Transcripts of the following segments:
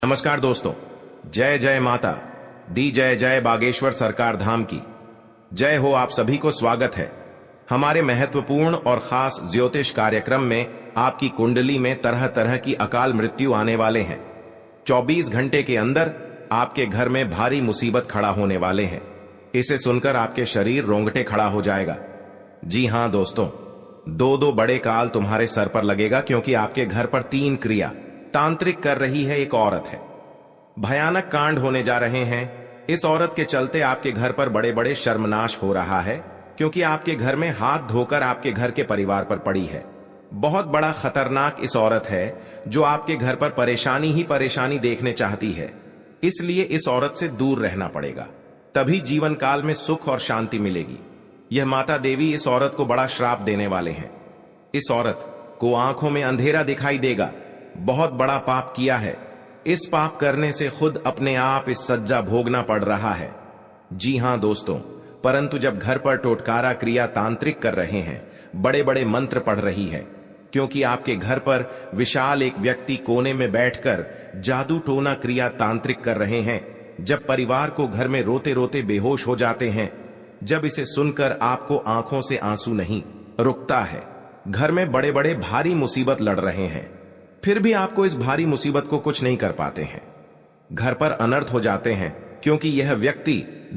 नमस्कार दोस्तों, जय जय माता दी, जय जय बागेश्वर सरकार धाम की जय हो। आप सभी को स्वागत है हमारे महत्वपूर्ण और खास ज्योतिष कार्यक्रम में। आपकी कुंडली में तरह तरह की अकाल मृत्यु आने वाले हैं। 24 घंटे के अंदर आपके घर में भारी मुसीबत खड़ा होने वाले हैं। इसे सुनकर आपके शरीर रोंगटे खड़ा हो जाएगा। जी हां दोस्तों, दो बड़े काल तुम्हारे सर पर लगेगा, क्योंकि आपके घर पर 3 क्रिया तांत्रिक कर रही है एक औरत है। भयानक कांड होने जा रहे हैं। इस औरत के चलते आपके घर पर बड़े बड़े शर्मनाश हो रहा है, क्योंकि आपके घर में हाथ धोकर आपके घर के परिवार पर पड़ी है। बहुत बड़ा खतरनाक इस औरत है, जो आपके घर पर परेशानी ही परेशानी देखने चाहती है। इसलिए इस औरत से दूर रहना पड़ेगा, तभी जीवन काल में सुख और शांति मिलेगी। यह माता देवी इस औरत को बड़ा श्राप देने वाले हैं। इस औरत को आंखों में अंधेरा दिखाई देगा। बहुत बड़ा पाप किया है। इस पाप करने से खुद अपने आप इस सज्जा भोगना पड़ रहा है। जी हां दोस्तों, परंतु जब घर पर टोटकारा क्रिया तांत्रिक कर रहे हैं, बड़े बड़े मंत्र पढ़ रही है, क्योंकि आपके घर पर विशाल एक व्यक्ति कोने में बैठकर जादू टोना क्रिया तांत्रिक कर रहे हैं, जब परिवार को घर में रोते रोते बेहोश हो जाते हैं, जब इसे सुनकर आपको आंखों से आंसू नहीं रुकता है। घर में बड़े बड़े भारी मुसीबत लड़ रहे हैं, फिर भी आपको इस भारी मुसीबत को कुछ नहीं कर पाते हैं। घर पर अनर्थ हो जाते हैं, क्योंकि यह व्यक्ति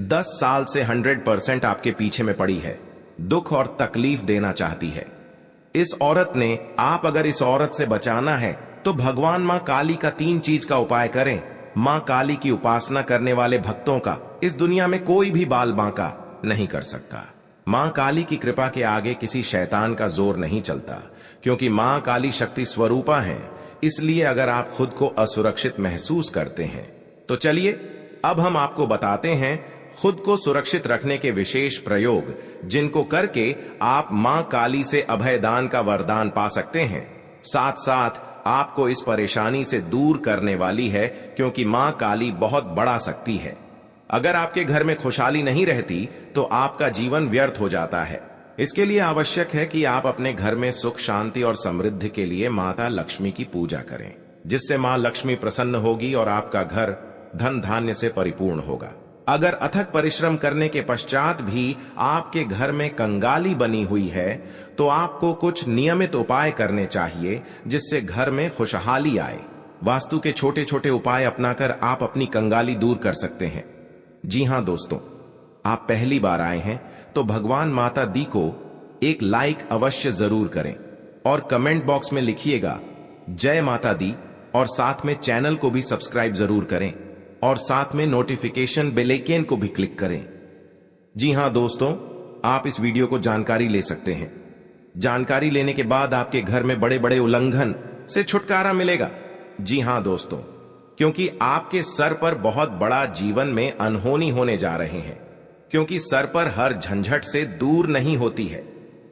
10 साल से 100% आपके पीछे में पड़ी है, दुख और तकलीफ देना चाहती है। इस औरत ने, आप अगर इस औरत से बचाना है तो भगवान मां काली का 3 चीज का उपाय करें। मां काली की उपासना करने वाले भक्तों का इस दुनिया में कोई भी बाल बांका नहीं कर सकता। मां काली की कृपा के आगे किसी शैतान का जोर नहीं चलता, क्योंकि मां काली शक्ति स्वरूपा है। इसलिए अगर आप खुद को असुरक्षित महसूस करते हैं तो चलिए अब हम आपको बताते हैं खुद को सुरक्षित रखने के विशेष प्रयोग, जिनको करके आप मां काली से अभयदान का वरदान पा सकते हैं। साथ साथ आपको इस परेशानी से दूर करने वाली है, क्योंकि मां काली बहुत बड़ा शक्ति है। अगर आपके घर में खुशहाली नहीं रहती तो आपका जीवन व्यर्थ हो जाता है। इसके लिए आवश्यक है कि आप अपने घर में सुख शांति और समृद्धि के लिए माता लक्ष्मी की पूजा करें, जिससे मां लक्ष्मी प्रसन्न होगी और आपका घर धन धान्य से परिपूर्ण होगा। अगर अथक परिश्रम करने के पश्चात भी आपके घर में कंगाली बनी हुई है, तो आपको कुछ नियमित उपाय करने चाहिए, जिससे घर में खुशहाली आए। वास्तु के छोटे छोटे उपाय अपनाकर आप अपनी कंगाली दूर कर सकते हैं। जी हां दोस्तों, आप पहली बार आए हैं तो भगवान माता दी को एक लाइक अवश्य जरूर करें और कमेंट बॉक्स में लिखिएगा जय माता दी, और साथ में चैनल को भी सब्सक्राइब जरूर करें और साथ में नोटिफिकेशन बेल आइकन को भी क्लिक करें। जी हां दोस्तों, आप इस वीडियो को जानकारी ले सकते हैं। जानकारी लेने के बाद आपके घर में बड़े बड़े उल्लंघन से छुटकारा मिलेगा। जी हां दोस्तों, क्योंकि आपके सर पर बहुत बड़ा जीवन में अनहोनी होने जा रहे हैं, क्योंकि सर पर हर झंझट से दूर नहीं होती है।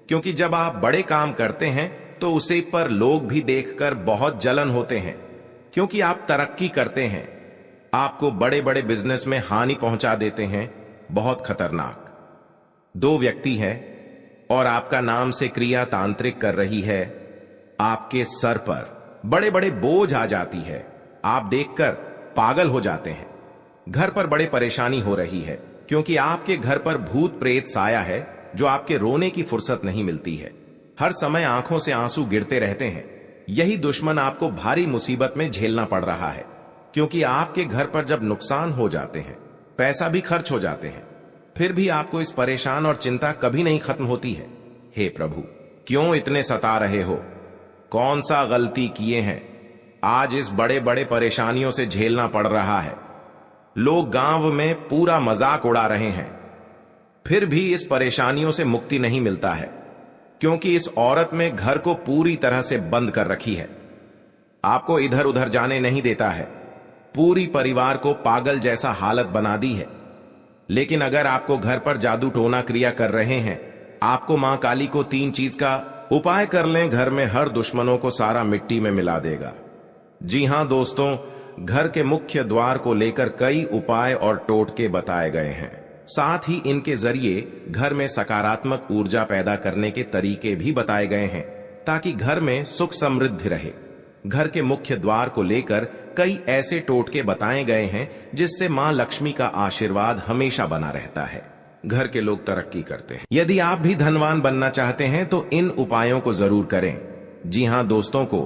क्योंकि जब आप बड़े काम करते हैं तो उसे पर लोग भी देखकर बहुत जलन होते हैं, क्योंकि आप तरक्की करते हैं, आपको बड़े बड़े बिजनेस में हानि पहुंचा देते हैं। बहुत खतरनाक 2 व्यक्ति हैं और आपका नाम से क्रिया तांत्रिक कर रही है। आपके सर पर बड़े बड़े बोझ आ जाती है, आप देखकर पागल हो जाते हैं। घर पर बड़ी परेशानी हो रही है, क्योंकि आपके घर पर भूत प्रेत साया है, जो आपके रोने की फुर्सत नहीं मिलती है। हर समय आंखों से आंसू गिरते रहते हैं। यही दुश्मन आपको भारी मुसीबत में झेलना पड़ रहा है, क्योंकि आपके घर पर जब नुकसान हो जाते हैं, पैसा भी खर्च हो जाते हैं, फिर भी आपको इस परेशान और चिंता कभी नहीं खत्म होती है। हे प्रभु, क्यों इतने सता रहे हो? कौन सा गलती किए हैं आज इस बड़े बड़े परेशानियों से झेलना पड़ रहा है? लोग गांव में पूरा मजाक उड़ा रहे हैं, फिर भी इस परेशानियों से मुक्ति नहीं मिलता है, क्योंकि इस औरत में घर को पूरी तरह से बंद कर रखी है। आपको इधर उधर जाने नहीं देता है, पूरी परिवार को पागल जैसा हालत बना दी है। लेकिन अगर आपको घर पर जादू टोना क्रिया कर रहे हैं, आपको मां काली को 3 चीज का उपाय कर लें, घर में हर दुश्मनों को सारा मिट्टी में मिला देगा। जी हां दोस्तों, घर के मुख्य द्वार को लेकर कई उपाय और टोटके बताए गए हैं। साथ ही इनके जरिए घर में सकारात्मक ऊर्जा पैदा करने के तरीके भी बताए गए हैं, ताकि घर में सुख समृद्धि रहे। घर के मुख्य द्वार को लेकर कई ऐसे टोटके बताए गए हैं जिससे मां लक्ष्मी का आशीर्वाद हमेशा बना रहता है। घर के लोग तरक्की करते हैं। यदि आप भी धनवान बनना चाहते हैं तो इन उपायों को जरूर करें। जी हां दोस्तों, को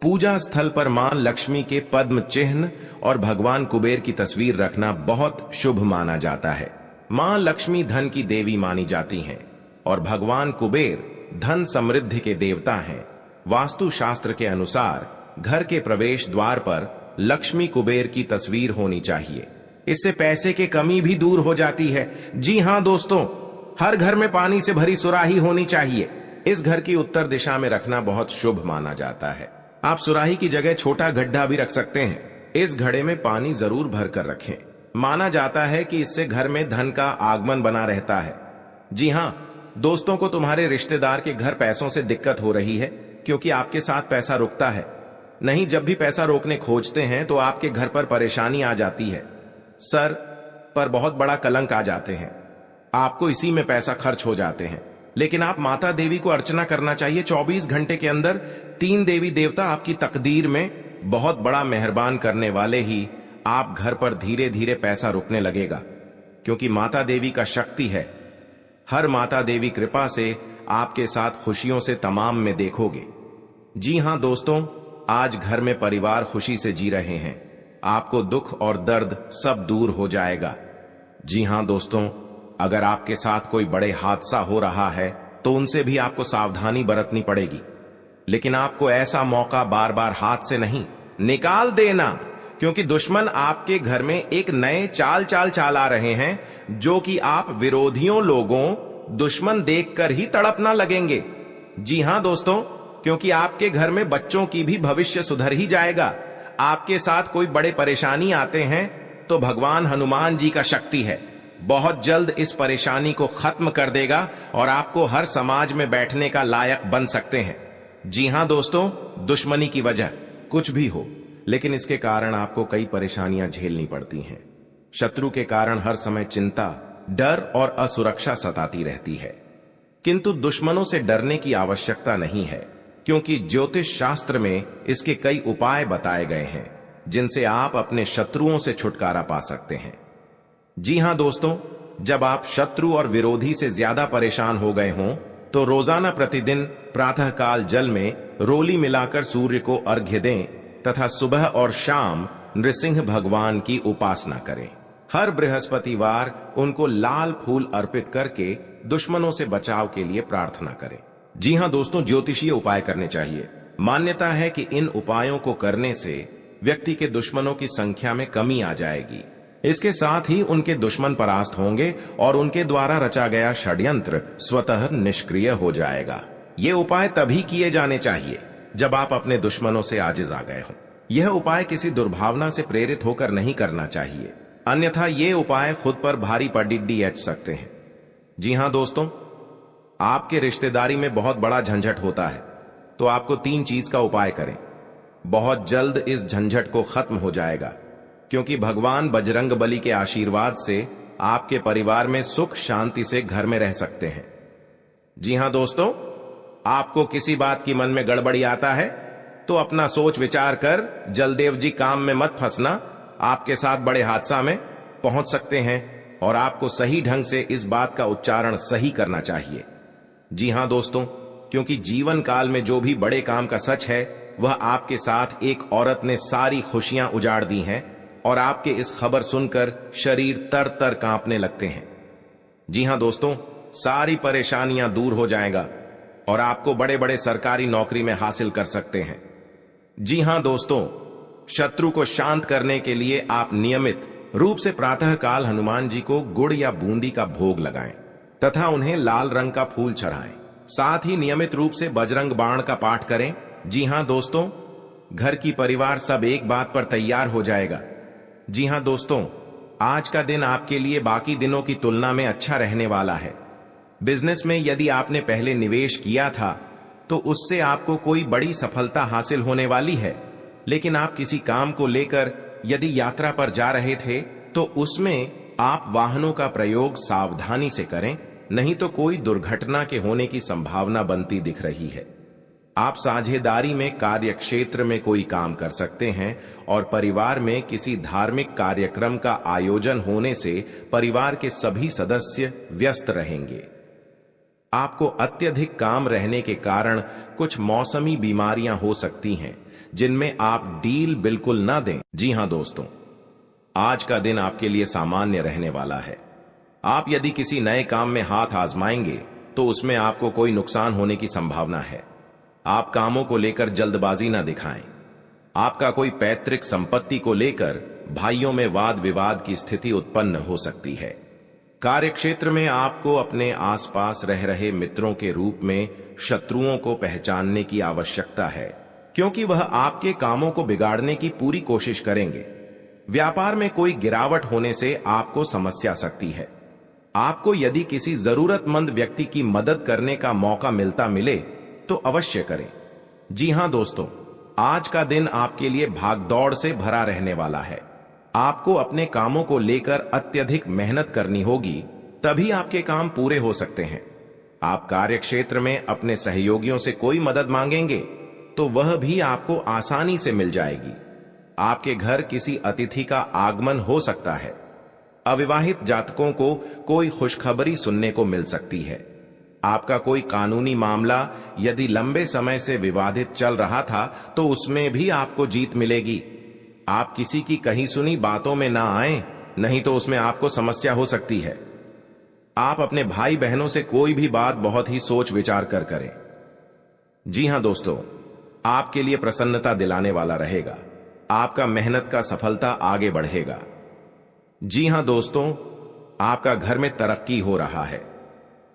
पूजा स्थल पर मां लक्ष्मी के पद्म चिन्ह और भगवान कुबेर की तस्वीर रखना बहुत शुभ माना जाता है। मां लक्ष्मी धन की देवी मानी जाती हैं और भगवान कुबेर धन समृद्धि के देवता हैं। वास्तु शास्त्र के अनुसार घर के प्रवेश द्वार पर लक्ष्मी कुबेर की तस्वीर होनी चाहिए। इससे पैसे की कमी भी दूर हो जाती है। जी हां दोस्तों, हर घर में पानी से भरी सुराही होनी चाहिए। इस घर की उत्तर दिशा में रखना बहुत शुभ माना जाता है। आप सुराही की जगह छोटा गड्ढा भी रख सकते हैं। इस घड़े में पानी जरूर भर कर रखें। माना जाता है कि इससे घर में धन का आगमन बना रहता है। जी हां दोस्तों, को तुम्हारे रिश्तेदार के घर पैसों से दिक्कत हो रही है क्योंकि आपके साथ पैसा रुकता है। नहीं, जब भी पैसा रोकने खोजते हैं तो आपके घर पर परेशानी आ जाती है। सर पर बहुत बड़ा कलंक आ जाते हैं। आपको इसी में पैसा खर्च हो जाते हैं। लेकिन आप माता देवी को अर्चना करना चाहिए। 24 घंटे के अंदर 3 देवी देवता आपकी तकदीर में बहुत बड़ा मेहरबान करने वाले ही आप घर पर धीरे धीरे पैसा रुकने लगेगा, क्योंकि माता देवी का शक्ति है। हर माता देवी कृपा से आपके साथ खुशियों से तमाम में देखोगे। जी हां दोस्तों, आज घर में परिवार खुशी से जी रहे हैं। आपको दुख और दर्द सब दूर हो जाएगा। जी हां दोस्तों, अगर आपके साथ कोई बड़े हादसा हो रहा है तो उनसे भी आपको सावधानी बरतनी पड़ेगी। लेकिन आपको ऐसा मौका बार बार हाथ से नहीं निकाल देना, क्योंकि दुश्मन आपके घर में एक नए चाल आ रहे हैं जो कि आप विरोधियों लोगों दुश्मन देखकर ही तड़पना लगेंगे। जी हां दोस्तों, क्योंकि आपके घर में बच्चों की भी भविष्य सुधर ही जाएगा। आपके साथ कोई बड़े परेशानी आते हैं तो भगवान हनुमान जी का शक्ति है, बहुत जल्द इस परेशानी को खत्म कर देगा और आपको हर समाज में बैठने का लायक बन सकते हैं। जी हां दोस्तों, दुश्मनी की वजह कुछ भी हो, लेकिन इसके कारण आपको कई परेशानियां झेलनी पड़ती हैं। शत्रु के कारण हर समय चिंता, डर और असुरक्षा सताती रहती है। किंतु दुश्मनों से डरने की आवश्यकता नहीं है, क्योंकि ज्योतिष शास्त्र में इसके कई उपाय बताए गए हैं जिनसे आप अपने शत्रुओं से छुटकारा पा सकते हैं। जी हां दोस्तों, जब आप शत्रु और विरोधी से ज्यादा परेशान हो गए हों तो रोजाना प्रतिदिन प्रातःकाल जल में रोली मिलाकर सूर्य को अर्घ्य दें तथा सुबह और शाम नृसिंह भगवान की उपासना करें। हर बृहस्पतिवार उनको लाल फूल अर्पित करके दुश्मनों से बचाव के लिए प्रार्थना करें। जी हां दोस्तों, ज्योतिषीय उपाय करने चाहिए। मान्यता है कि इन उपायों को करने से व्यक्ति के दुश्मनों की संख्या में कमी आ जाएगी। इसके साथ ही उनके दुश्मन परास्त होंगे और उनके द्वारा रचा गया षड्यंत्र स्वतः निष्क्रिय हो जाएगा। ये उपाय तभी किए जाने चाहिए जब आप अपने दुश्मनों से आजिज आ गए हों। यह उपाय किसी दुर्भावना से प्रेरित होकर नहीं करना चाहिए, अन्यथा ये उपाय खुद पर भारी पड़िड्डी एच सकते हैं। जी हां दोस्तों, आपके रिश्तेदारी में बहुत बड़ा झंझट होता है तो आपको 3 चीज का उपाय करें। बहुत जल्द इस झंझट को खत्म हो जाएगा, क्योंकि भगवान बजरंग बली के आशीर्वाद से आपके परिवार में सुख शांति से घर में रह सकते हैं। जी हां दोस्तों, आपको किसी बात की मन में गड़बड़ी आता है तो अपना सोच विचार कर जलदेव जी काम में मत फंसना। आपके साथ बड़े हादसा में पहुंच सकते हैं और आपको सही ढंग से इस बात का उच्चारण सही करना चाहिए। जी हां दोस्तों, क्योंकि जीवन काल में जो भी बड़े काम का सच है वह आपके साथ एक औरत ने सारी खुशियां उजाड़ दी हैं और आपके इस खबर सुनकर शरीर तर तर कांपने लगते हैं। जी हां दोस्तों, सारी परेशानियां दूर हो जाएगा और आपको बड़े बड़े सरकारी नौकरी में हासिल कर सकते हैं। जी हां दोस्तों, शत्रु को शांत करने के लिए आप नियमित रूप से प्रातःकाल हनुमान जी को गुड़ या बूंदी का भोग लगाएं तथा उन्हें लाल रंग का फूल चढ़ाएं। साथ ही नियमित रूप से बजरंग बाण का पाठ करें। जी हां दोस्तों, घर की परिवार सब एक बात पर तैयार हो जाएगा। जी हां दोस्तों, आज का दिन आपके लिए बाकी दिनों की तुलना में अच्छा रहने वाला है। बिजनेस में यदि आपने पहले निवेश किया था तो उससे आपको कोई बड़ी सफलता हासिल होने वाली है। लेकिन आप किसी काम को लेकर यदि यात्रा पर जा रहे थे तो उसमें आप वाहनों का प्रयोग सावधानी से करें, नहीं तो कोई दुर्घटना के होने की संभावना बनती दिख रही है। आप साझेदारी में कार्य क्षेत्र में कोई काम कर सकते हैं और परिवार में किसी धार्मिक कार्यक्रम का आयोजन होने से परिवार के सभी सदस्य व्यस्त रहेंगे। आपको अत्यधिक काम रहने के कारण कुछ मौसमी बीमारियां हो सकती हैं, जिनमें आप डील बिल्कुल ना दें। जी हां दोस्तों, आज का दिन आपके लिए सामान्य रहने वाला है। आप यदि किसी नए काम में हाथ आजमाएंगे तो उसमें आपको कोई नुकसान होने की संभावना है। आप कामों को लेकर जल्दबाजी ना दिखाएं। आपका कोई पैतृक संपत्ति को लेकर भाइयों में वाद विवाद की स्थिति उत्पन्न हो सकती है। कार्यक्षेत्र में आपको अपने आसपास रह रहे मित्रों के रूप में शत्रुओं को पहचानने की आवश्यकता है, क्योंकि वह आपके कामों को बिगाड़ने की पूरी कोशिश करेंगे। व्यापार में कोई गिरावट होने से आपको समस्या आ सकती है। आपको यदि किसी जरूरतमंद व्यक्ति की मदद करने का मौका मिले तो अवश्य करें। जी हां दोस्तों, आज का दिन आपके लिए भागदौड़ से भरा रहने वाला है। आपको अपने कामों को लेकर अत्यधिक मेहनत करनी होगी, तभी आपके काम पूरे हो सकते हैं। आप कार्यक्षेत्र में अपने सहयोगियों से कोई मदद मांगेंगे तो वह भी आपको आसानी से मिल जाएगी। आपके घर किसी अतिथि का आगमन हो सकता है। अविवाहित जातकों को कोई खुशखबरी सुनने को मिल सकती है। आपका कोई कानूनी मामला यदि लंबे समय से विवादित चल रहा था तो उसमें भी आपको जीत मिलेगी। आप किसी की कही सुनी बातों में ना आएं, नहीं तो उसमें आपको समस्या हो सकती है। आप अपने भाई बहनों से कोई भी बात बहुत ही सोच विचार कर करें। जी हां दोस्तों, आपके लिए प्रसन्नता दिलाने वाला रहेगा। आपका मेहनत का सफलता आगे बढ़ेगा। जी हां दोस्तों, आपका घर में तरक्की हो रहा है।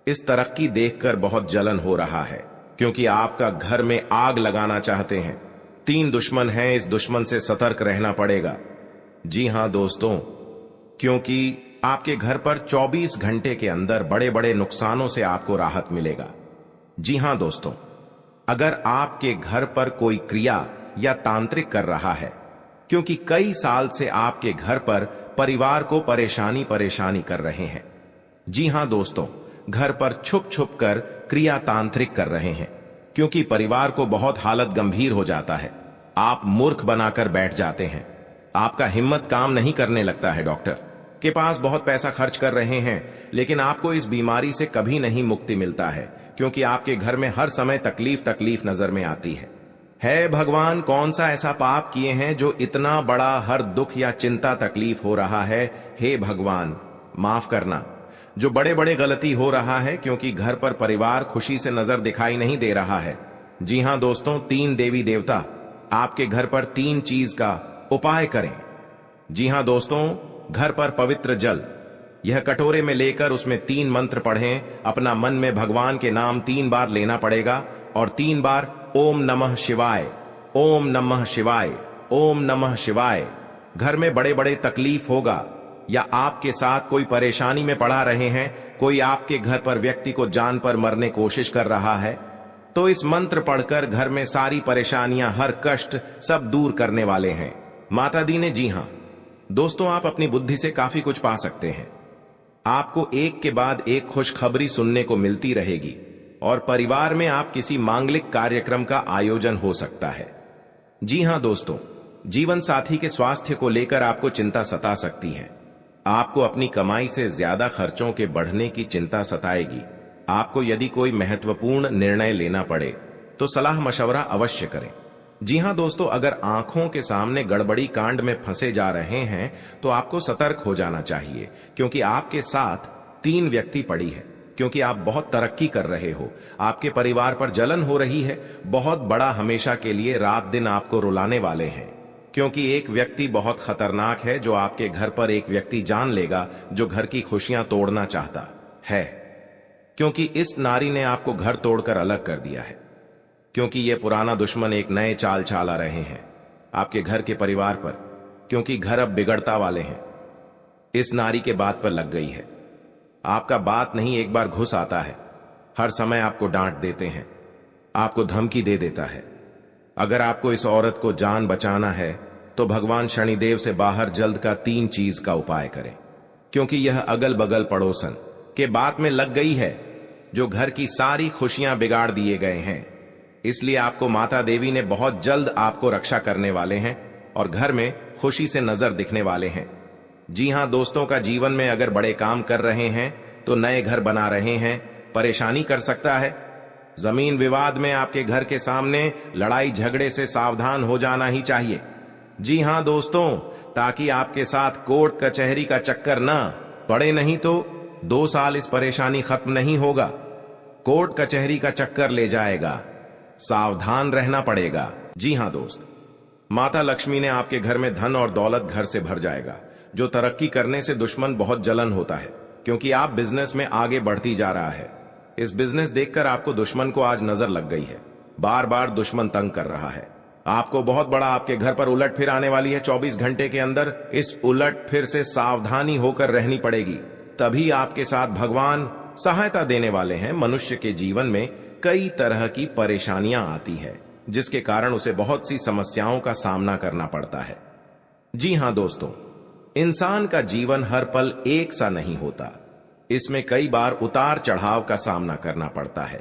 इस तरक्की देखकर बहुत जलन हो रहा है, क्योंकि आपका घर में आग लगाना चाहते हैं। 3 दुश्मन हैं, इस दुश्मन से सतर्क रहना पड़ेगा। जी हां दोस्तों, क्योंकि आपके घर पर 24 घंटे के अंदर बड़े बड़े नुकसानों से आपको राहत मिलेगा। जी हां दोस्तों, अगर आपके घर पर कोई क्रिया या तांत्रिक कर रहा है, क्योंकि कई साल से आपके घर पर परिवार को परेशानी कर रहे हैं। जी हां दोस्तों, घर पर छुप छुप कर क्रिया तांत्रिक कर रहे हैं, क्योंकि परिवार को बहुत हालत गंभीर हो जाता है। आप मूर्ख बनाकर बैठ जाते हैं। आपका हिम्मत काम नहीं करने लगता है। डॉक्टर के पास बहुत पैसा खर्च कर रहे हैं, लेकिन आपको इस बीमारी से कभी नहीं मुक्ति मिलता है, क्योंकि आपके घर में हर समय तकलीफ नजर में आती है भगवान, कौन सा ऐसा पाप किए हैं जो इतना बड़ा हर दुख या चिंता तकलीफ हो रहा है। हे भगवान, माफ करना। जो बड़े बड़े गलती हो रहा है, क्योंकि घर पर परिवार खुशी से नजर दिखाई नहीं दे रहा है। जी हां दोस्तों, 3 देवी देवता आपके घर पर 3 चीज का उपाय करें। जी हां दोस्तों, घर पर पवित्र जल यह कटोरे में लेकर उसमें 3 मंत्र पढ़ें। अपना मन में भगवान के नाम 3 बार लेना पड़ेगा और 3 बार ओम नमः शिवाय, ओम नमः शिवाय, ओम नमः शिवाय। घर में बड़े बड़े तकलीफ होगा या आपके साथ कोई परेशानी में पड़ा रहे हैं, कोई आपके घर पर व्यक्ति को जान पर मरने कोशिश कर रहा है, तो इस मंत्र पढ़कर घर में सारी परेशानियां, हर कष्ट सब दूर करने वाले हैं माता दी ने। जी हां दोस्तों, आप अपनी बुद्धि से काफी कुछ पा सकते हैं। आपको एक के बाद एक खुशखबरी सुनने को मिलती रहेगी और परिवार में आप किसी मांगलिक कार्यक्रम का आयोजन हो सकता है। जी हां दोस्तों, जीवन साथी के स्वास्थ्य को लेकर आपको चिंता सता सकती है। आपको अपनी कमाई से ज्यादा खर्चों के बढ़ने की चिंता सताएगी। आपको यदि कोई महत्वपूर्ण निर्णय लेना पड़े तो सलाह मशवरा अवश्य करें। जी हां दोस्तों, अगर आंखों के सामने गड़बड़ी कांड में फंसे जा रहे हैं तो आपको सतर्क हो जाना चाहिए, क्योंकि आपके साथ 3 व्यक्ति पड़ी है, क्योंकि आप बहुत तरक्की कर रहे हो। आपके परिवार पर जलन हो रही है। बहुत बड़ा हमेशा के लिए रात दिन आपको रुलाने वाले हैं, क्योंकि एक व्यक्ति बहुत खतरनाक है जो आपके घर पर एक व्यक्ति जान लेगा जो घर की खुशियां तोड़ना चाहता है, क्योंकि इस नारी ने आपको घर तोड़कर अलग कर दिया है। क्योंकि ये पुराना दुश्मन एक नए चाल चला रहे हैं आपके घर के परिवार पर, क्योंकि घर अब बिगड़ता वाले हैं। इस नारी के बात पर लग गई है। आपका बात नहीं एक बार घुस आता है। हर समय आपको डांट देते हैं, आपको धमकी दे देता है। अगर आपको इस औरत को जान बचाना है तो भगवान शनिदेव से बाहर जल्द का 3 चीज का उपाय करें, क्योंकि यह अगल बगल पड़ोसन के बात में लग गई है, जो घर की सारी खुशियां बिगाड़ दिए गए हैं। इसलिए आपको माता देवी ने बहुत जल्द आपको रक्षा करने वाले हैं और घर में खुशी से नजर दिखने वाले हैं। जी हां दोस्तों, का जीवन में अगर बड़े काम कर रहे हैं तो नए घर बना रहे हैं, परेशानी कर सकता है। जमीन विवाद में आपके घर के सामने लड़ाई झगड़े से सावधान हो जाना ही चाहिए। जी हां दोस्तों, ताकि आपके साथ कोर्ट कचहरी का चक्कर ना पड़े, नहीं तो 2 साल इस परेशानी खत्म नहीं होगा। कोर्ट कचहरी का चक्कर ले जाएगा, सावधान रहना पड़ेगा। जी हां दोस्त, माता लक्ष्मी ने आपके घर में धन और दौलत घर से भर जाएगा। जो तरक्की करने से दुश्मन बहुत जलन होता है, क्योंकि आप बिजनेस में आगे बढ़ती जा रहा है। इस बिजनेस देखकर आपको दुश्मन को आज नजर लग गई है। बार बार दुश्मन तंग कर रहा है आपको। बहुत बड़ा आपके घर पर उलट फिर आने वाली है 24 घंटे के अंदर। इस उलट फिर से सावधानी होकर रहनी पड़ेगी, तभी आपके साथ भगवान सहायता देने वाले हैं। मनुष्य के जीवन में कई तरह की परेशानियां आती है, जिसके कारण उसे बहुत सी समस्याओं का सामना करना पड़ता है। जी हां दोस्तों, इंसान का जीवन हर पल एक सा नहीं होता। इसमें कई बार उतार चढ़ाव का सामना करना पड़ता है।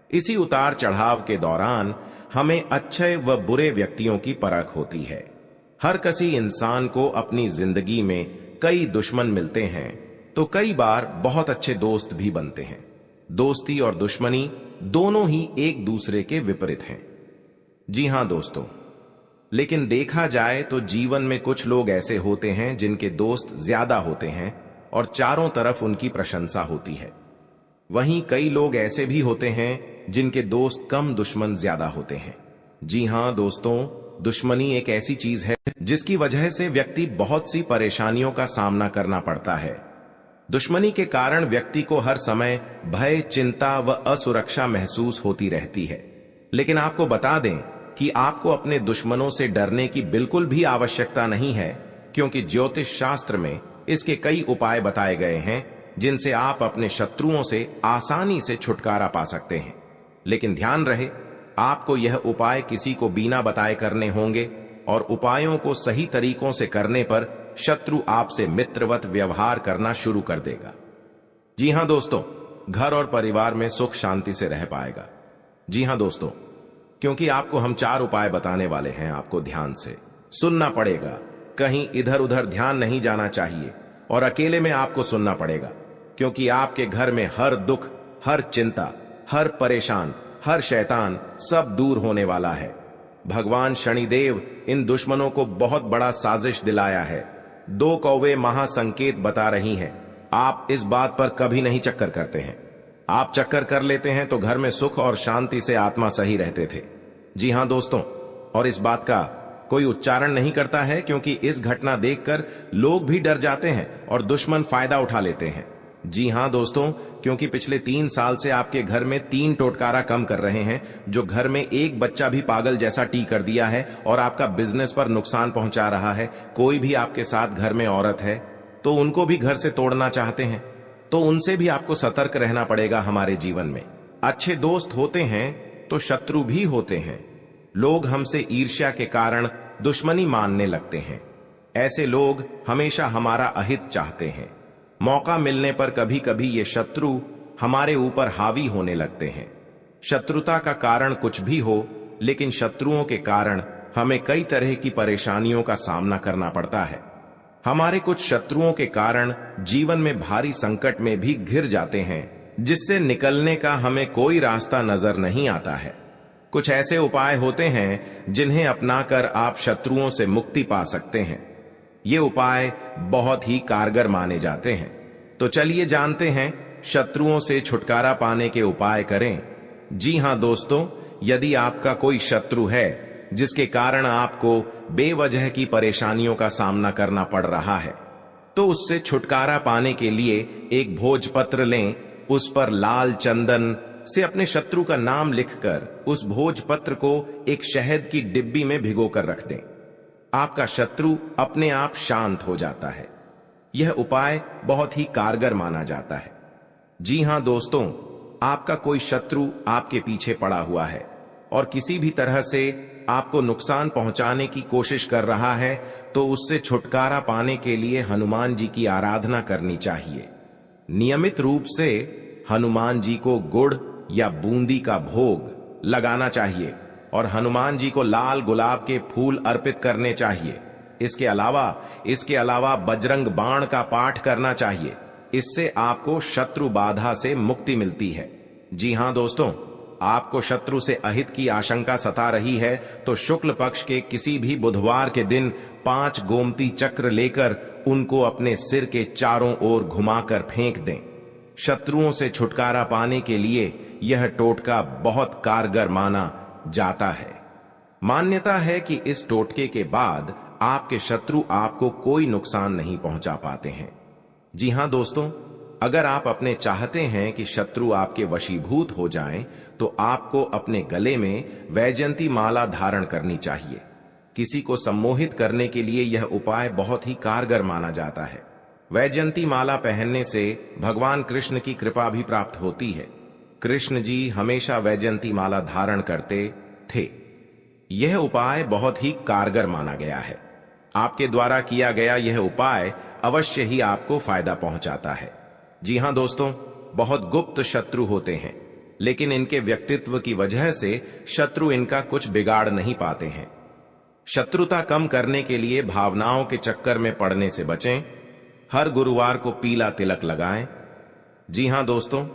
इसी उतार चढ़ाव के दौरान हमें अच्छे व बुरे व्यक्तियों की परख होती है। हर किसी इंसान को अपनी जिंदगी में कई दुश्मन मिलते हैं, तो कई बार बहुत अच्छे दोस्त भी बनते हैं। दोस्ती और दुश्मनी दोनों ही एक दूसरे के विपरीत हैं। जी हां दोस्तों, लेकिन देखा जाए तो जीवन में कुछ लोग ऐसे होते हैं जिनके दोस्त ज्यादा होते हैं और चारों तरफ उनकी प्रशंसा होती है। वहीं कई लोग ऐसे भी होते हैं जिनके दोस्त कम, दुश्मन ज्यादा होते हैं। जी हां दोस्तों, दुश्मनी एक ऐसी चीज है जिसकी वजह से व्यक्ति बहुत सी परेशानियों का सामना करना पड़ता है। दुश्मनी के कारण व्यक्ति को हर समय भय, चिंता व असुरक्षा महसूस होती रहती है। लेकिन आपको बता दें कि आपको अपने दुश्मनों से डरने की बिल्कुल भी आवश्यकता नहीं है, क्योंकि ज्योतिष शास्त्र में इसके कई उपाय बताए गए हैं जिनसे आप अपने शत्रुओं से आसानी से छुटकारा पा सकते हैं। लेकिन ध्यान रहे, आपको यह उपाय किसी को बिना बताए करने होंगे और उपायों को सही तरीकों से करने पर शत्रु आपसे मित्रवत व्यवहार करना शुरू कर देगा। जी हां दोस्तों, घर और परिवार में सुख शांति से रह पाएगा। जी हां दोस्तों, क्योंकि आपको हम 4 उपाय बताने वाले हैं, आपको ध्यान से सुनना पड़ेगा। कहीं इधर उधर ध्यान नहीं जाना चाहिए और अकेले में आपको सुनना पड़ेगा, क्योंकि आपके घर में हर दुख, हर चिंता, हर परेशान, हर शैतान सब दूर होने वाला है। भगवान शनिदेव इन दुश्मनों को बहुत बड़ा साजिश दिलाया है। 2 कौवे महासंकेत बता रही हैं। आप इस बात पर कभी नहीं चक्कर करते हैं। आप चक्कर कर लेते हैं तो घर में सुख और शांति से आत्मा सही रहते थे। जी हां दोस्तों, और इस बात का कोई उच्चारण नहीं करता है, क्योंकि इस घटना देखकर लोग भी डर जाते हैं और दुश्मन फायदा उठा लेते हैं। जी हां दोस्तों, क्योंकि पिछले 3 साल से आपके घर में 3 टोटकारा कम कर रहे हैं, जो घर में एक बच्चा भी पागल जैसा टी कर दिया है और आपका बिजनेस पर नुकसान पहुंचा रहा है। कोई भी आपके साथ घर में औरत है तो उनको भी घर से तोड़ना चाहते हैं, तो उनसे भी आपको सतर्क रहना पड़ेगा। हमारे जीवन में अच्छे दोस्त होते हैं तो शत्रु भी होते हैं। लोग हमसे ईर्ष्या के कारण दुश्मनी मानने लगते हैं। ऐसे लोग हमेशा हमारा अहित चाहते हैं। मौका मिलने पर कभी कभी ये शत्रु हमारे ऊपर हावी होने लगते हैं। शत्रुता का कारण कुछ भी हो, लेकिन शत्रुओं के कारण हमें कई तरह की परेशानियों का सामना करना पड़ता है। हमारे कुछ शत्रुओं के कारण जीवन में भारी संकट में भी घिर जाते हैं, जिससे निकलने का हमें कोई रास्ता नजर नहीं आता है। कुछ ऐसे उपाय होते हैं जिन्हें अपनाकर आप शत्रुओं से मुक्ति पा सकते हैं। ये उपाय बहुत ही कारगर माने जाते हैं। तो चलिए जानते हैं शत्रुओं से छुटकारा पाने के उपाय करें। जी हां दोस्तों, यदि आपका कोई शत्रु है जिसके कारण आपको बेवजह की परेशानियों का सामना करना पड़ रहा है, तो उससे छुटकारा पाने के लिए एक भोजपत्र लें। उस पर लाल चंदन से अपने शत्रु का नाम लिखकर उस भोजपत्र को एक शहद की डिब्बी में भिगोकर रख दें। आपका शत्रु अपने आप शांत हो जाता है। यह उपाय बहुत ही कारगर माना जाता है। जी हां दोस्तों, आपका कोई शत्रु आपके पीछे पड़ा हुआ है और किसी भी तरह से आपको नुकसान पहुंचाने की कोशिश कर रहा है, तो उससे छुटकारा पाने के लिए हनुमान जी की आराधना करनी चाहिए। नियमित रूप से हनुमान जी को गुड़ या बूंदी का भोग लगाना चाहिए और हनुमान जी को लाल गुलाब के फूल अर्पित करने चाहिए। इसके अलावा बजरंग बाण का पाठ करना चाहिए। इससे आपको शत्रु बाधा से मुक्ति मिलती है। जी हां दोस्तों, आपको शत्रु से अहित की आशंका सता रही है तो शुक्ल पक्ष के किसी भी बुधवार के दिन 5 गोमती चक्र लेकर उनको अपने सिर के चारों ओर घुमाकर फेंक दें। शत्रुओं से छुटकारा पाने के लिए यह टोटका बहुत कारगर माना जाता है। मान्यता है कि इस टोटके के बाद आपके शत्रु आपको कोई नुकसान नहीं पहुंचा पाते हैं। जी हां दोस्तों, अगर आप अपने चाहते हैं कि शत्रु आपके वशीभूत हो जाएं, तो आपको अपने गले में वैजयंती माला धारण करनी चाहिए। किसी को सम्मोहित करने के लिए यह उपाय बहुत ही कारगर माना जाता है। वैजयंती माला पहनने से भगवान कृष्ण की कृपा भी प्राप्त होती है। कृष्ण जी हमेशा वैजयंती माला धारण करते थे। यह उपाय बहुत ही कारगर माना गया है। आपके द्वारा किया गया यह उपाय अवश्य ही आपको फायदा पहुंचाता है। जी हां दोस्तों, बहुत गुप्त शत्रु होते हैं, लेकिन इनके व्यक्तित्व की वजह से शत्रु इनका कुछ बिगाड़ नहीं पाते हैं। शत्रुता कम करने के लिए भावनाओं के चक्कर में पड़ने से बचें। हर गुरुवार को पीला तिलक लगाएं। जी हां दोस्तों,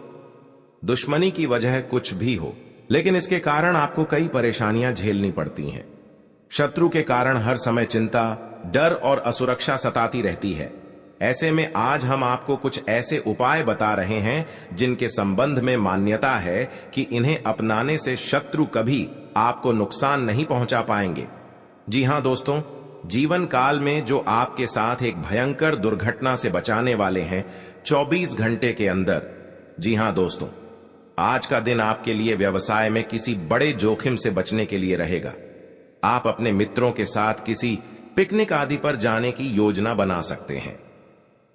दुश्मनी की वजह कुछ भी हो, लेकिन इसके कारण आपको कई परेशानियां झेलनी पड़ती हैं। शत्रु के कारण हर समय चिंता, डर और असुरक्षा सताती रहती है। ऐसे में आज हम आपको कुछ ऐसे उपाय बता रहे हैं जिनके संबंध में मान्यता है कि इन्हें अपनाने से शत्रु कभी आपको नुकसान नहीं पहुंचा पाएंगे। जी हां दोस्तों, जीवन काल में जो आपके साथ एक भयंकर दुर्घटना से बचाने वाले हैं 24 घंटे के अंदर। जी हां दोस्तों, आज का दिन आपके लिए व्यवसाय में किसी बड़े जोखिम से बचने के लिए रहेगा। आप अपने मित्रों के साथ किसी पिकनिक आदि पर जाने की योजना बना सकते हैं।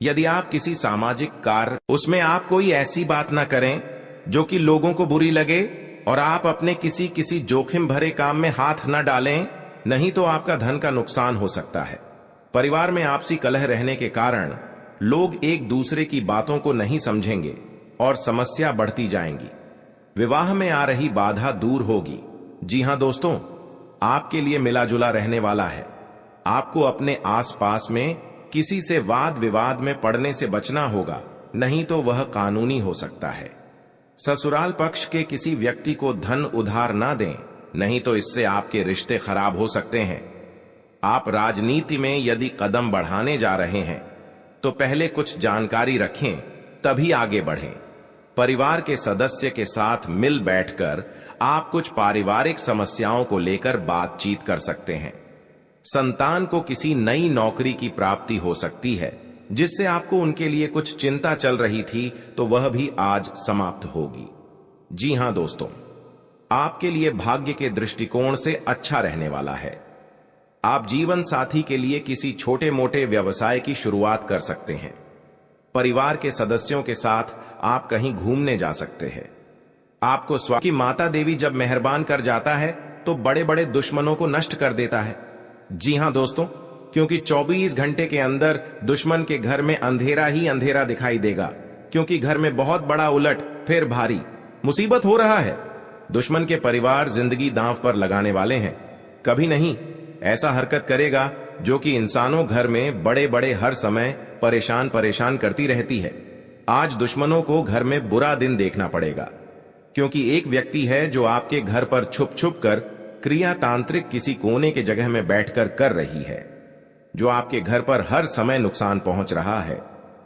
यदि आप किसी सामाजिक कार्य, उसमें आप कोई ऐसी बात ना करें जो कि लोगों को बुरी लगे, और आप अपने किसी जोखिम भरे काम में हाथ न डालें, नहीं तो आपका धन का नुकसान हो सकता है। परिवार में आपसी कलह रहने के कारण लोग एक दूसरे की बातों को नहीं समझेंगे और समस्या बढ़ती जाएंगी। विवाह में आ रही बाधा दूर होगी। जी हां दोस्तों, आपके लिए मिला जुला रहने वाला है। आपको अपने आसपास में किसी से वाद विवाद में पड़ने से बचना होगा, नहीं तो वह कानूनी हो सकता है। ससुराल पक्ष के किसी व्यक्ति को धन उधार ना दें, नहीं तो इससे आपके रिश्ते खराब हो सकते हैं। आप राजनीति में यदि कदम बढ़ाने जा रहे हैं तो पहले कुछ जानकारी रखें, तभी आगे बढ़ें। परिवार के सदस्य के साथ मिल बैठकर आप कुछ पारिवारिक समस्याओं को लेकर बातचीत कर सकते हैं। संतान को किसी नई नौकरी की प्राप्ति हो सकती है, जिससे आपको उनके लिए कुछ चिंता चल रही थी, तो वह भी आज समाप्त होगी। जी हां दोस्तों, आपके लिए भाग्य के दृष्टिकोण से अच्छा रहने वाला है। आप जीवन साथी के लिए किसी छोटे मोटे व्यवसाय की शुरुआत कर सकते हैं। परिवार के सदस्यों के साथ आप कहीं घूमने जा सकते हैं। आपको की माता देवी जब मेहरबान कर जाता है तो बड़े बड़े दुश्मनों को नष्ट कर देता है। जी हां दोस्तों, क्योंकि 24 घंटे के अंदर दुश्मन के घर में अंधेरा ही अंधेरा दिखाई देगा, क्योंकि घर में बहुत बड़ा उलट फिर भारी मुसीबत हो रहा है। दुश्मन के परिवार जिंदगी दांव पर लगाने वाले हैं। कभी नहीं ऐसा हरकत करेगा जो कि इंसानों घर में बड़े बड़े हर समय परेशान करती रहती है। आज दुश्मनों को घर में बुरा दिन देखना पड़ेगा, क्योंकि एक व्यक्ति है जो आपके घर पर छुप छुप कर क्रिया तांत्रिक किसी कोने के जगह में बैठकर कर रही है, जो आपके घर पर हर समय नुकसान पहुंच रहा है।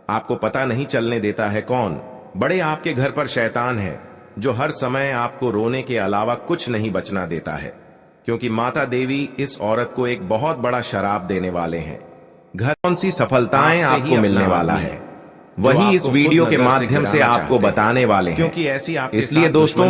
आपको पता नहीं चलने देता है कौन। बड़े आपके घर पर शैतान है जो हर समय आपको रोने के अलावा कुछ नहीं बचना देता है, क्योंकि माता देवी इस औरत को एक बहुत बड़ा शराब देने वाले हैं। घर कौन सी सफलताएं आपको मिलने वाला है, वही इस वीडियो के माध्यम से आपको बताने वाले हैं। क्योंकि ऐसी आप इसलिए दोस्तों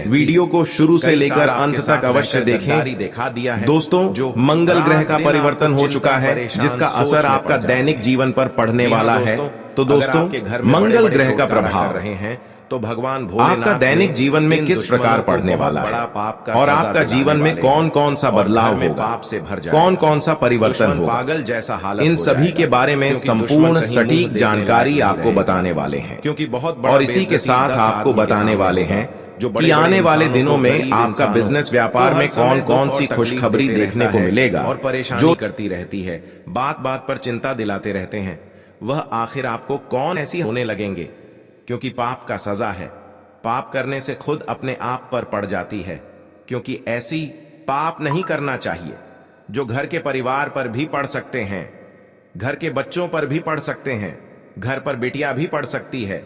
वीडियो को शुरू से लेकर अंत तक अवश्य देखें। दिखा दिया है दोस्तों, जो मंगल ग्रह का परिवर्तन हो चुका है, जिसका असर आपका दैनिक जीवन पर पड़ने वाला है। तो दोस्तों, मंगल ग्रह का प्रभाव रहे हैं तो भगवान भोलेनाथ आपका दैनिक जीवन में किस प्रकार पड़ने वाला है और आपका जीवन में कौन कौन सा बदलाव होगा, पाप से भर जाएगा, कौन कौन सा परिवर्तन होगा, पागल जैसा हालत इन हो सभी जाएगा, के बारे में क्योंकि संपूर्ण दुश्मन कहीं सटीक मुंह देखने जानकारी लायक नहीं आपको रहेगा। बताने वाले हैं, क्योंकि बहुत बड़ा और इसी के साथ आपको बताने वाले हैं कि आने वाले दिनों में आपका बिजनेस व्यापार में कौन कौन सी खुशखबरी देखने को मिलेगा और परेशानी करती रहती है, बात बात पर चिंता दिलाते रहते हैं, वह आखिर आपको कौन ऐसी होने लगेंगे। क्योंकि पाप का सजा है, पाप करने से खुद अपने आप पर पड़ जाती है, क्योंकि ऐसी पाप नहीं करना चाहिए जो घर के परिवार पर भी पड़ सकते हैं, घर के बच्चों पर भी पड़ सकते हैं, घर पर बिटिया भी पड़ सकती है,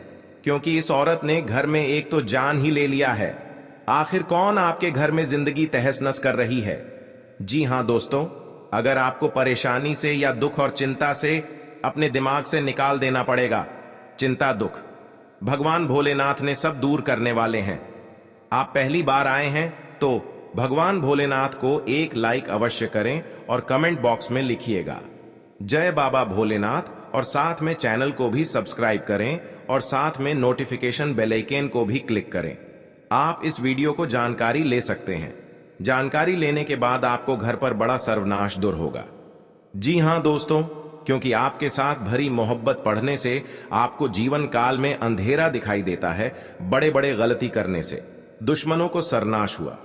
क्योंकि इस औरत ने घर में एक तो जान ही ले लिया है। आखिर कौन आपके घर में जिंदगी तहस नस कर रही है। जी हां दोस्तों, अगर आपको परेशानी से या दुख और चिंता से अपने दिमाग से निकाल देना पड़ेगा, चिंता दुख भगवान भोलेनाथ ने सब दूर करने वाले हैं। आप पहली बार आए हैं तो भगवान भोलेनाथ को एक लाइक अवश्य करें और कमेंट बॉक्स में लिखिएगा जय बाबा भोलेनाथ, और साथ में चैनल को भी सब्सक्राइब करें और साथ में नोटिफिकेशन बेल आइकन को भी क्लिक करें। आप इस वीडियो को जानकारी ले सकते हैं। जानकारी लेने के बाद आपको घर पर बड़ा सर्वनाश दूर होगा। जी हां दोस्तों, क्योंकि आपके साथ भरी मोहब्बत पढ़ने से आपको जीवन काल में अंधेरा दिखाई देता है, बड़े बड़े गलती करने से दुश्मनों को सर्वनाश हुआ।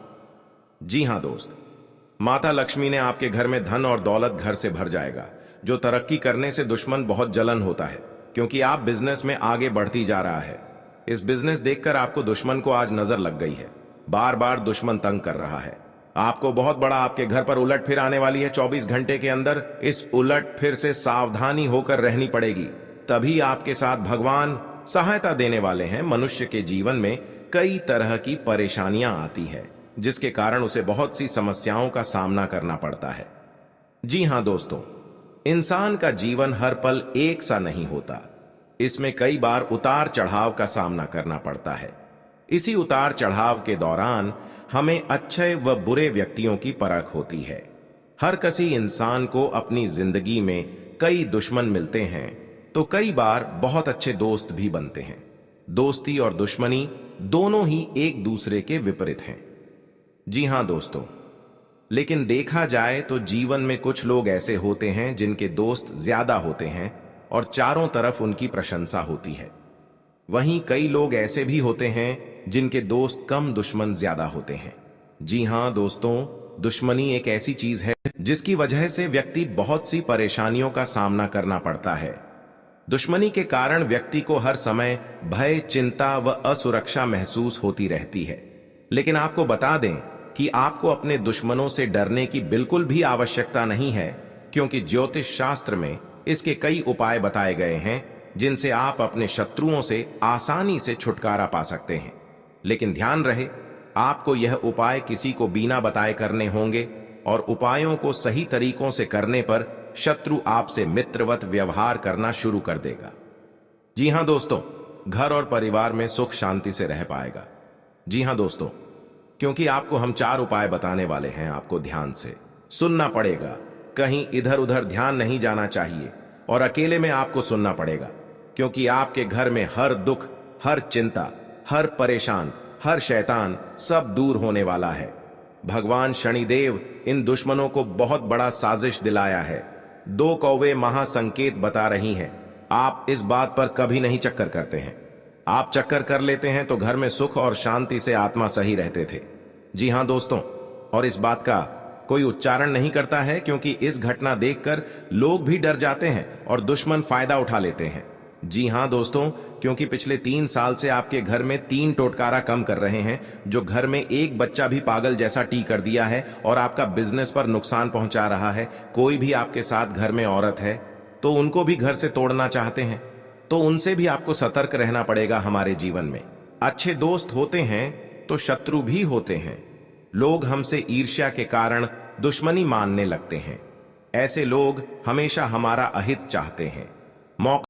जी हां दोस्त, माता लक्ष्मी ने आपके घर में धन और दौलत घर से भर जाएगा। जो तरक्की करने से दुश्मन बहुत जलन होता है, क्योंकि आप बिजनेस में आगे बढ़ती जा रहा है। इस बिजनेस देखकर आपको दुश्मन को आज नजर लग गई है, बार बार दुश्मन तंग कर रहा है। आपको बहुत बड़ा आपके घर पर उलट फिर आने वाली है 24 घंटे के अंदर। इस उलट फिर से सावधानी होकर रहनी पड़ेगी, तभी आपके साथ भगवान सहायता देने वाले हैं। मनुष्य के जीवन में कई तरह की परेशानियां आती है, जिसके कारण उसे बहुत सी समस्याओं का सामना करना पड़ता है। जी हां दोस्तों, इंसान का जीवन हर पल एक सा नहीं होता, इसमें कई बार उतार चढ़ाव का सामना करना पड़ता है। इसी उतार चढ़ाव के दौरान हमें अच्छे व बुरे व्यक्तियों की परख होती है। हर किसी इंसान को अपनी जिंदगी में कई दुश्मन मिलते हैं, तो कई बार बहुत अच्छे दोस्त भी बनते हैं। दोस्ती और दुश्मनी दोनों ही एक दूसरे के विपरीत हैं। जी हां दोस्तों, लेकिन देखा जाए तो जीवन में कुछ लोग ऐसे होते हैं जिनके दोस्त ज्यादा होते हैं और चारों तरफ उनकी प्रशंसा होती है। वहीं कई लोग ऐसे भी होते हैं जिनके दोस्त कम, दुश्मन ज्यादा होते हैं। जी हां दोस्तों, दुश्मनी एक ऐसी चीज है जिसकी वजह से व्यक्ति बहुत सी परेशानियों का सामना करना पड़ता है। दुश्मनी के कारण व्यक्ति को हर समय भय, चिंता व असुरक्षा महसूस होती रहती है। लेकिन आपको बता दें कि आपको अपने दुश्मनों से डरने की बिल्कुल भी आवश्यकता नहीं है, क्योंकि ज्योतिष शास्त्र में इसके कई उपाय बताए गए हैं जिनसे आप अपने शत्रुओं से आसानी से छुटकारा पा सकते हैं। लेकिन ध्यान रहे, आपको यह उपाय किसी को बिना बताए करने होंगे, और उपायों को सही तरीकों से करने पर शत्रु आपसे मित्रवत व्यवहार करना शुरू कर देगा। जी हां दोस्तों, घर और परिवार में सुख शांति से रह पाएगा। जी हां दोस्तों, क्योंकि आपको हम 4 उपाय बताने वाले हैं, आपको ध्यान से सुनना पड़ेगा। कहीं इधर उधर ध्यान नहीं जाना चाहिए, और अकेले में आपको सुनना पड़ेगा, क्योंकि आपके घर में हर दुख, हर चिंता, हर परेशान, हर शैतान सब दूर होने वाला है। भगवान शनिदेव इन दुश्मनों को बहुत बड़ा साजिश दिलाया है। 2 कौवे महासंकेत बता रही हैं। आप इस बात पर कभी नहीं चक्कर करते हैं। आप चक्कर कर लेते हैं तो घर में सुख और शांति से आत्मा सही रहते थे। जी हां दोस्तों, और इस बात का कोई उच्चारण नहीं करता है, क्योंकि इस घटना देखकर लोग भी डर जाते हैं और दुश्मन फायदा उठा लेते हैं। जी हां दोस्तों, क्योंकि पिछले 3 साल से आपके घर में 3 टोटकारा कम कर रहे हैं, जो घर में एक बच्चा भी पागल जैसा टी कर दिया है और आपका बिजनेस पर नुकसान पहुंचा रहा है। कोई भी आपके साथ घर में औरत है तो उनको भी घर से तोड़ना चाहते हैं, तो उनसे भी आपको सतर्क रहना पड़ेगा। हमारे जीवन में अच्छे दोस्त होते हैं तो शत्रु भी होते हैं। लोग हमसे ईर्ष्या के कारण दुश्मनी मानने लगते हैं। ऐसे लोग हमेशा हमारा अहित चाहते हैं। मौका